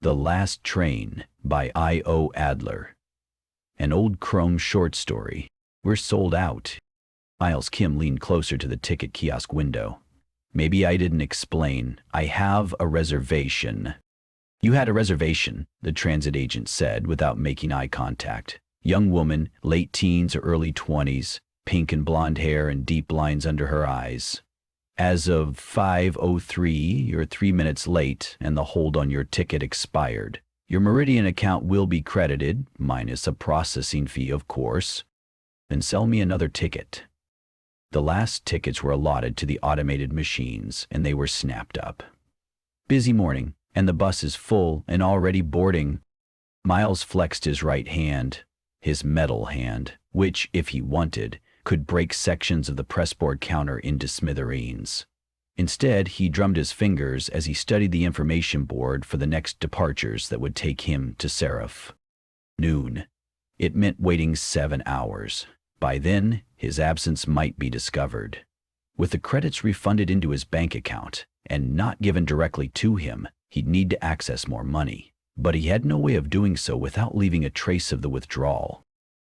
The Last Train by I.O. Adler. An old Chrome short story. We're sold out. Miles Kim leaned closer to the ticket kiosk window. Maybe I didn't explain. I have a reservation. You had a reservation, the transit agent said without making eye contact. Young woman, late teens or early 20s, pink and blonde hair and deep lines under her eyes. As of 5:03, you're 3 minutes late and the hold on your ticket expired. Your Meridian account will be credited, minus a processing fee, of course. Then sell me another ticket. The last tickets were allotted to the automated machines, and they were snapped up. Busy morning, and the bus is full and already boarding. Miles flexed his right hand, his metal hand, which, if he wanted, could break sections of the pressboard counter into smithereens. Instead, he drummed his fingers as he studied the information board for the next departures that would take him to Seraph. Noon. It meant waiting 7 hours. By then, his absence might be discovered. With the credits refunded into his bank account and not given directly to him, he'd need to access more money. But he had no way of doing so without leaving a trace of the withdrawal.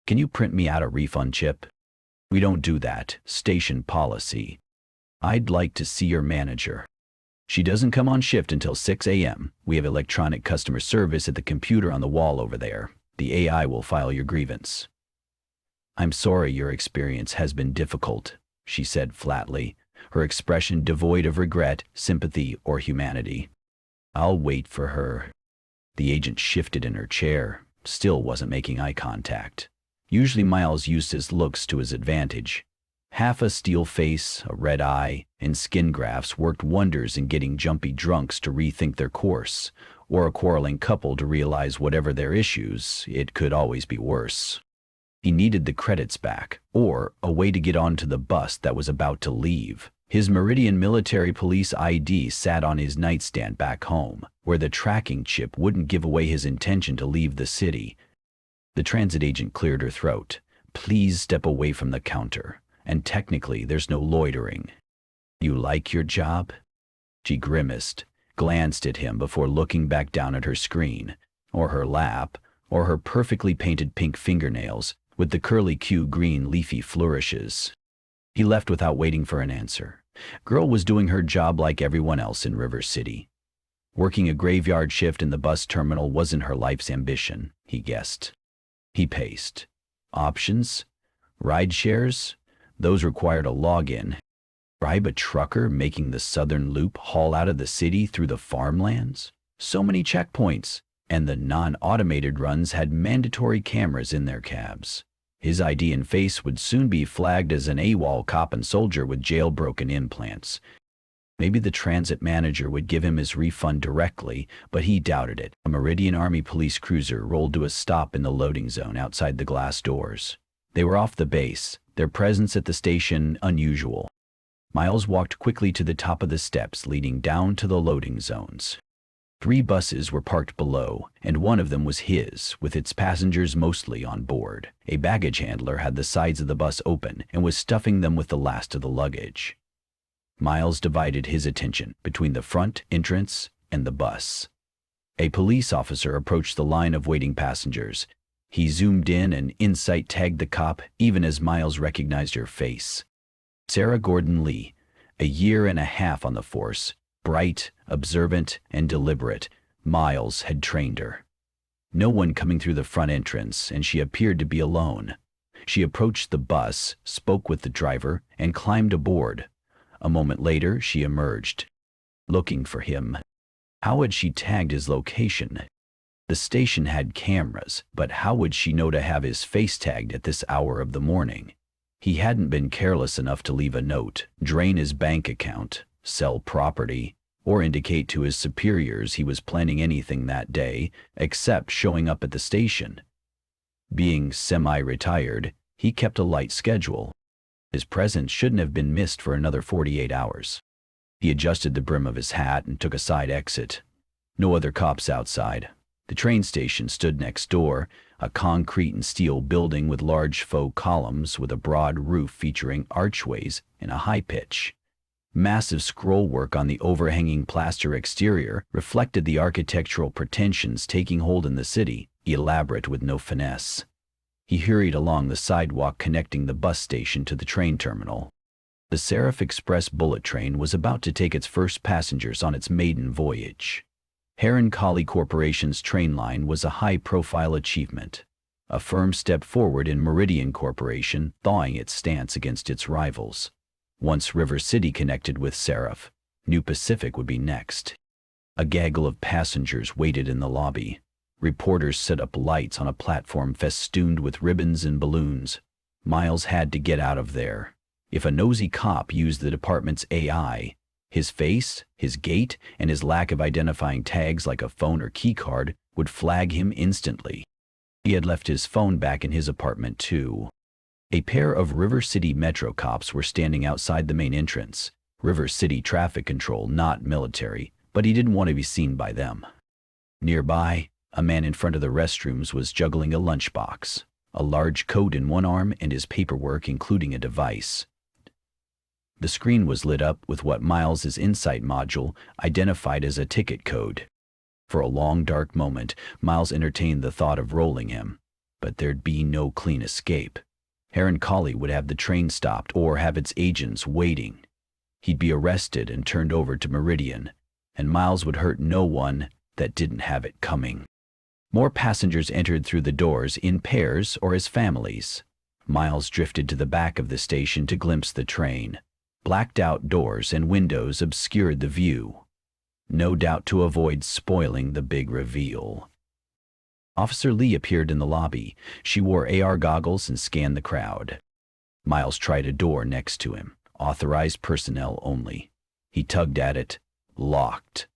Can you print me out a refund chip? We don't do that. Station policy. I'd like to see your manager. She doesn't come on shift until 6 a.m. We have electronic customer service at the computer on the wall over there. The AI will file your grievance. I'm sorry your experience has been difficult, she said flatly, her expression devoid of regret, sympathy, or humanity. I'll wait for her. The agent shifted in her chair, still wasn't making eye contact. Usually Miles used his looks to his advantage. Half a steel face, a red eye, and skin grafts worked wonders in getting jumpy drunks to rethink their course, or a quarreling couple to realize whatever their issues, it could always be worse. He needed the credits back, or a way to get onto the bus that was about to leave. His Meridian military police ID sat on his nightstand back home, where the tracking chip wouldn't give away his intention to leave the city. The transit agent cleared her throat. Please step away from the counter, and technically there's no loitering. You like your job? She grimaced, glanced at him before looking back down at her screen, or her lap, or her perfectly painted pink fingernails with the curly-Q green leafy flourishes. He left without waiting for an answer. Girl was doing her job like everyone else in River City. Working a graveyard shift in the bus terminal wasn't her life's ambition, he guessed. He paced. Options? Ride shares? Those required a login. Bribe a trucker making the southern loop haul out of the city through the farmlands? So many checkpoints, and the non-automated runs had mandatory cameras in their cabs. His ID and face would soon be flagged as an AWOL cop and soldier with jailbroken implants. Maybe the transit manager would give him his refund directly, but he doubted it. A Meridian Army police cruiser rolled to a stop in the loading zone outside the glass doors. They were off the base, their presence at the station unusual. Miles walked quickly to the top of the steps leading down to the loading zones. 3 buses were parked below, and one of them was his, with its passengers mostly on board. A baggage handler had the sides of the bus open and was stuffing them with the last of the luggage. Miles divided his attention between the front entrance and the bus. A police officer approached the line of waiting passengers. He zoomed in and insight tagged the cop even as Miles recognized her face. Sarah Gordon Lee, a year and a half on the force, bright, observant, and deliberate. Miles had trained her. No one coming through the front entrance, and she appeared to be alone. She approached the bus, spoke with the driver, and climbed aboard. A moment later, she emerged, looking for him. How had she tagged his location? The station had cameras, but how would she know to have his face tagged at this hour of the morning? He hadn't been careless enough to leave a note, drain his bank account, sell property, or indicate to his superiors he was planning anything that day except showing up at the station. Being semi-retired, he kept a light schedule. His presence shouldn't have been missed for another 48 hours. He adjusted the brim of his hat and took a side exit. No other cops outside. The train station stood next door, a concrete and steel building with large faux columns with a broad roof featuring archways and a high pitch. Massive scrollwork on the overhanging plaster exterior reflected the architectural pretensions taking hold in the city, elaborate with no finesse. He hurried along the sidewalk connecting the bus station to the train terminal. The Seraph Express bullet train was about to take its first passengers on its maiden voyage. Meridian Corporation's train line was a high-profile achievement. A firm step forward in Meridian Corporation, thawing its stance against its rivals. Once River City connected with Seraph, New Pacific would be next. A gaggle of passengers waited in the lobby. Reporters set up lights on a platform festooned with ribbons and balloons. Miles had to get out of there. If a nosy cop used the department's AI, his face, his gait, and his lack of identifying tags like a phone or keycard would flag him instantly. He had left his phone back in his apartment too. A pair of River City Metro cops were standing outside the main entrance. River City traffic control, not military, but he didn't want to be seen by them. Nearby, a man in front of the restrooms was juggling a lunchbox, a large coat in one arm and his paperwork including a device. The screen was lit up with what Miles's insight module identified as a ticket code. For a long dark moment, Miles entertained the thought of rolling him, but there'd be no clean escape. Meridian would have the train stopped or have its agents waiting. He'd be arrested and turned over to Meridian, and Miles would hurt no one that didn't have it coming. More passengers entered through the doors in pairs or as families. Miles drifted to the back of the station to glimpse the train. Blacked-out doors and windows obscured the view, no doubt to avoid spoiling the big reveal. Officer Lee appeared in the lobby. She wore AR goggles and scanned the crowd. Miles tried a door next to him, authorized personnel only. He tugged at it, locked.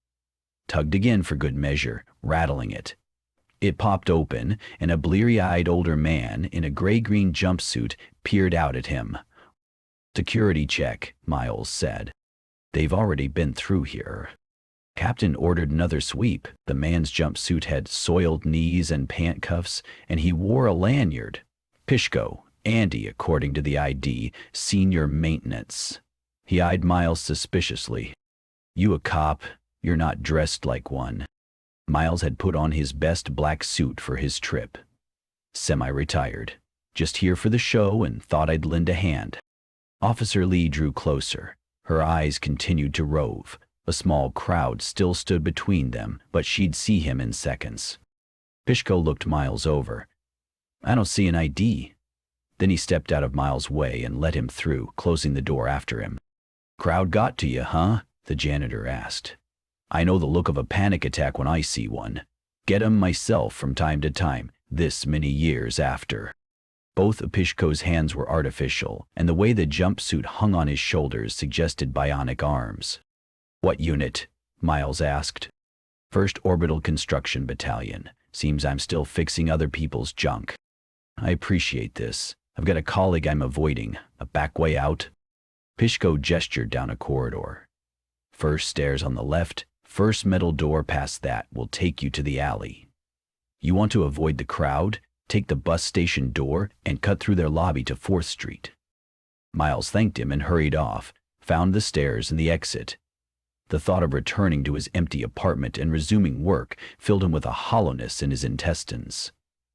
Tugged again for good measure, rattling it. It popped open, and a bleary-eyed older man in a gray-green jumpsuit peered out at him. "Security check," Miles said. "They've already been through here." Captain ordered another sweep. The man's jumpsuit had soiled knees and pant cuffs, and he wore a lanyard. Pishko, Andy, according to the ID, senior maintenance. He eyed Miles suspiciously. "You a cop? You're not dressed like one." Miles had put on his best black suit for his trip. "Semi-retired. Just here for the show and thought I'd lend a hand." Officer Lee drew closer. Her eyes continued to rove. A small crowd still stood between them, but she'd see him in seconds. Pishko looked Miles over. "I don't see an ID." Then he stepped out of Miles' way and let him through, closing the door after him. "Crowd got to you, huh?" the janitor asked. "I know the look of a panic attack when I see one. Get 'em myself from time to time, this many years after." Both of Pishko's hands were artificial, and the way the jumpsuit hung on his shoulders suggested bionic arms. "What unit?" Miles asked. "First Orbital Construction Battalion. Seems I'm still fixing other people's junk." "I appreciate this. I've got a colleague I'm avoiding. A back way out?" Pishko gestured down a corridor. "First stairs on the left, first metal door past that will take you to the alley. You want to avoid the crowd? Take the bus station door and cut through their lobby to 4th Street. Miles thanked him and hurried off, found the stairs and the exit. The thought of returning to his empty apartment and resuming work filled him with a hollowness in his intestines.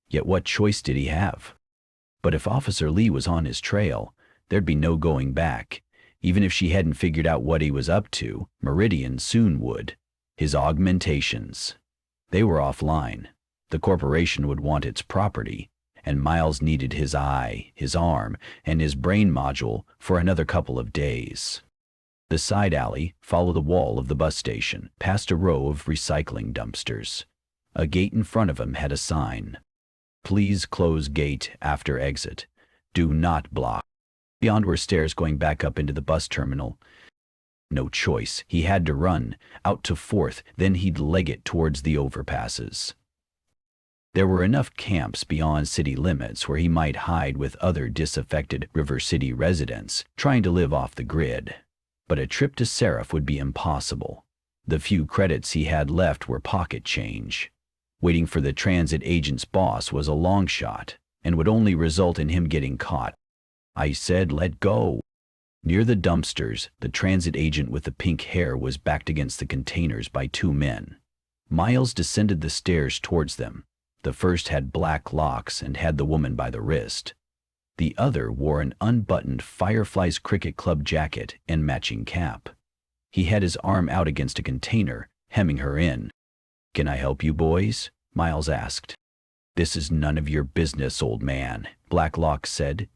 Yet what choice did he have? But if Officer Lee was on his trail, there'd be no going back. Even if she hadn't figured out what he was up to, Meridian soon would. His augmentations. They were offline. The corporation would want its property, and Miles needed his eye, his arm, and his brain module for another couple of days. The side alley followed the wall of the bus station, past a row of recycling dumpsters. A gate in front of him had a sign. "Please close gate after exit. Do not block." Beyond were stairs going back up into the bus terminal. No choice. He had to run, out to 4th, then he'd leg it towards the overpasses. There were enough camps beyond city limits where he might hide with other disaffected River City residents trying to live off the grid. But a trip to Seraph would be impossible. The few credits he had left were pocket change. Waiting for the transit agent's boss was a long shot and would only result in him getting caught. "I said let go." Near the dumpsters, the transit agent with the pink hair was backed against the containers by two men. Miles descended the stairs towards them. The first had black locks and had the woman by the wrist. The other wore an unbuttoned Fireflies Cricket Club jacket and matching cap. He had his arm out against a container, hemming her in. "Can I help you, boys?" Miles asked. "This is none of your business, old man," Blacklock said.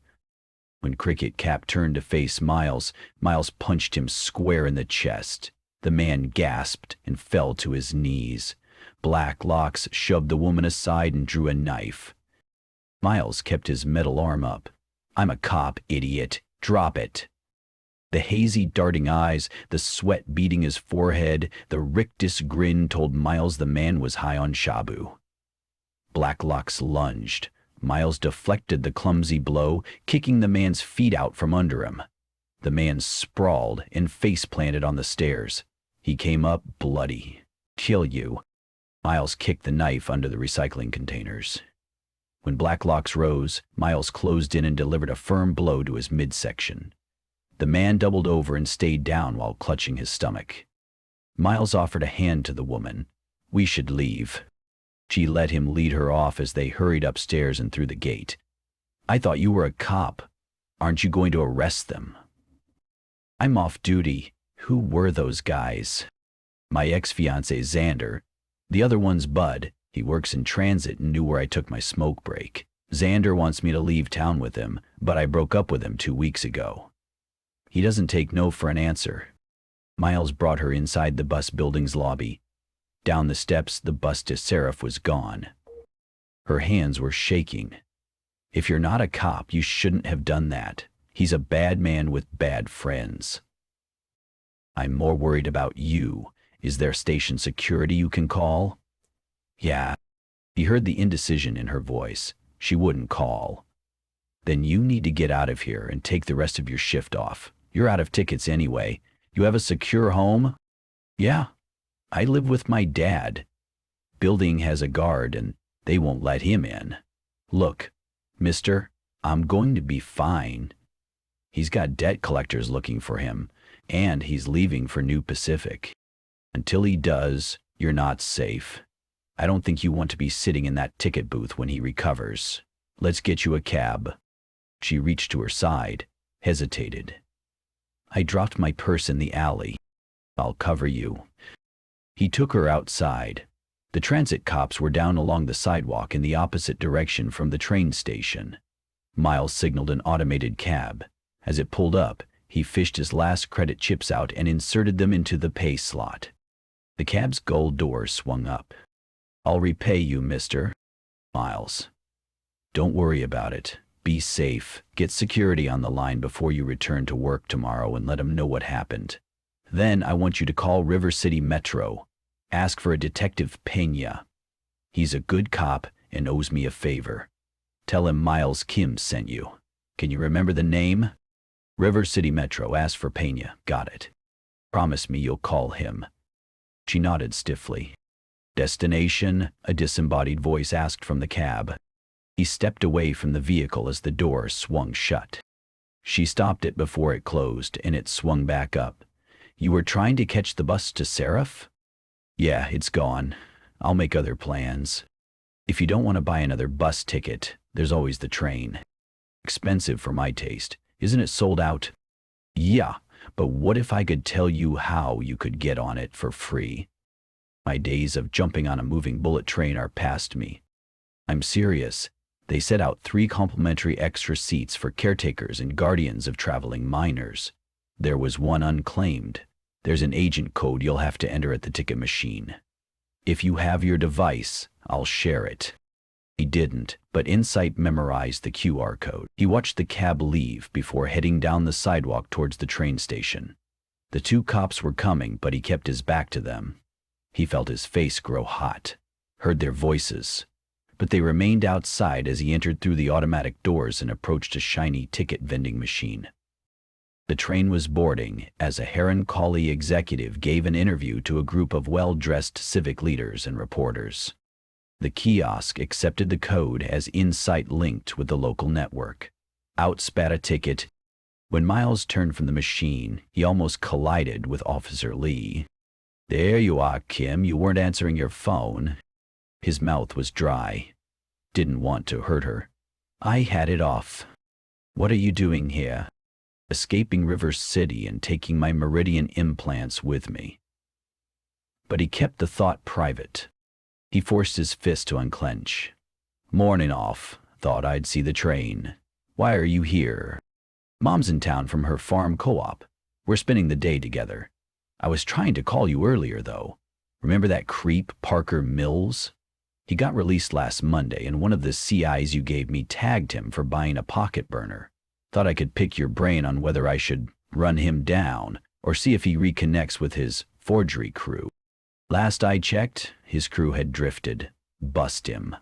When Cricket Cap turned to face Miles, Miles punched him square in the chest. The man gasped and fell to his knees. Blacklocks shoved the woman aside and drew a knife. Miles kept his metal arm up. "I'm a cop, idiot. Drop it." The hazy darting eyes, the sweat beading his forehead, the rictus grin told Miles the man was high on shabu. Blacklocks lunged. Miles deflected the clumsy blow, kicking the man's feet out from under him. The man sprawled and face-planted on the stairs. He came up bloody. "Kill you." Miles kicked the knife under the recycling containers. When Blacklocks rose, Miles closed in and delivered a firm blow to his midsection. The man doubled over and stayed down while clutching his stomach. Miles offered a hand to the woman. "We should leave." She let him lead her off as they hurried upstairs and through the gate. "I thought you were a cop. Aren't you going to arrest them?" "I'm off duty." "Who were those guys?" "My ex-fiancé, Xander. The other one's Bud. He works in transit and knew where I took my smoke break. Xander wants me to leave town with him, but I broke up with him 2 weeks ago." He doesn't take no for an answer. Miles brought her inside the bus building's lobby. Down the steps, the bus to Seraph was gone. Her hands were shaking. "If you're not a cop, you shouldn't have done that. He's a bad man with bad friends." "I'm more worried about you. Is there station security you can call?" "Yeah." He heard the indecision in her voice. She wouldn't call. "Then you need to get out of here and take the rest of your shift off. You're out of tickets anyway. You have a secure home?" "Yeah. I live with my dad. Building has a guard and they won't let him in." "Look, mister, I'm going to be fine. He's got debt collectors looking for him, and he's leaving for New Pacific. Until he does, you're not safe. I don't think you want to be sitting in that ticket booth when he recovers. Let's get you a cab." She reached to her side, hesitated. "I dropped my purse in the alley. I'll cover you." He took her outside. The transit cops were down along the sidewalk in the opposite direction from the train station. Miles signaled an automated cab. As it pulled up, he fished his last credit chips out and inserted them into the pay slot. The cab's gold doors swung up. "I'll repay you, mister." "Miles. Don't worry about it. Be safe. Get security on the line before you return to work tomorrow and let them know what happened. Then I want you to call River City Metro. Ask for a Detective Pena. He's a good cop and owes me a favor. Tell him Miles Kim sent you. Can you remember the name?" "River City Metro. Ask for Pena. Got it. Promise me you'll call him." She nodded stiffly. "Destination?" a disembodied voice asked from the cab. He stepped away from the vehicle as the door swung shut. She stopped it before it closed, and it swung back up. "You were trying to catch the bus to Seraph?" "Yeah, it's gone. I'll make other plans. If you don't want to buy another bus ticket, there's always the train. Expensive for my taste. Isn't it sold out?" "Yeah, but what if I could tell you how you could get on it for free? My days of jumping on a moving bullet train are past me. I'm serious. They set out 3 complimentary extra seats for caretakers and guardians of traveling minors. There was one unclaimed. There's an agent code you'll have to enter at the ticket machine. If you have your device, I'll share it." He didn't, but Insight memorized the QR code. He watched the cab leave before heading down the sidewalk towards the train station. The 2 cops were coming, but he kept his back to them. He felt his face grow hot, heard their voices, but they remained outside as he entered through the automatic doors and approached a shiny ticket vending machine. The train was boarding as a Heron Collie executive gave an interview to a group of well-dressed civic leaders and reporters. The kiosk accepted the code as Insight linked with the local network. Out spat a ticket. When Miles turned from the machine, he almost collided with Officer Lee. "There you are, Kim. You weren't answering your phone." His mouth was dry. Didn't want to hurt her. "I had it off." "What are you doing here?" "Escaping River City and taking my Meridian implants with me." But he kept the thought private. He forced his fist to unclench. "Morning off. Thought I'd see the train. Why are you here?" "Mom's in town from her farm co-op. We're spending the day together. I was trying to call you earlier, though. Remember that creep, Parker Mills? He got released last Monday, and one of the CIs you gave me tagged him for buying a pocket burner. Thought I could pick your brain on whether I should run him down or see if he reconnects with his forgery crew. Last I checked, his crew had drifted. Bust him."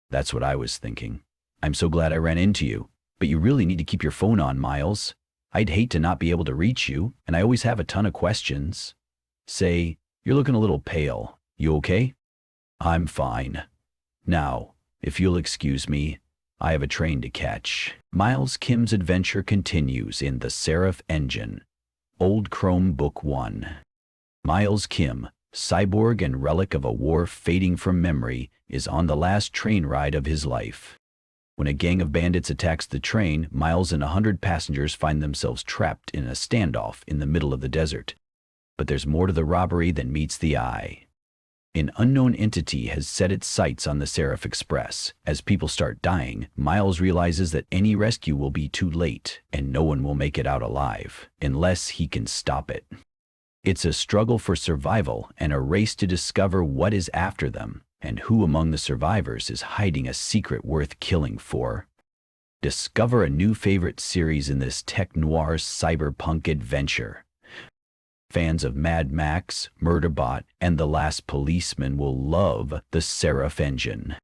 "That's what I was thinking. I'm so glad I ran into you. But you really need to keep your phone on, Miles. I'd hate to not be able to reach you, and I always have a ton of questions." "Say, you're looking a little pale. You okay?" "I'm fine. Now, if you'll excuse me, I have a train to catch." Miles Kim's adventure continues in the Seraph engine. Old Chrome Book 1. Miles Kim, cyborg and relic of a war fading from memory, is on the last train ride of his life. When a gang of bandits attacks the train, Miles and 100 passengers find themselves trapped in a standoff in the middle of the desert. But there's more to the robbery than meets the eye. An unknown entity has set its sights on the Seraph Express. As people start dying, Miles realizes that any rescue will be too late, and no one will make it out alive, unless he can stop it. It's a struggle for survival and a race to discover what is after them, and who among the survivors is hiding a secret worth killing for. Discover a new favorite series in this tech-noir cyberpunk adventure. Fans of Mad Max, Murderbot, and The Last Policeman will love the Seraph engine.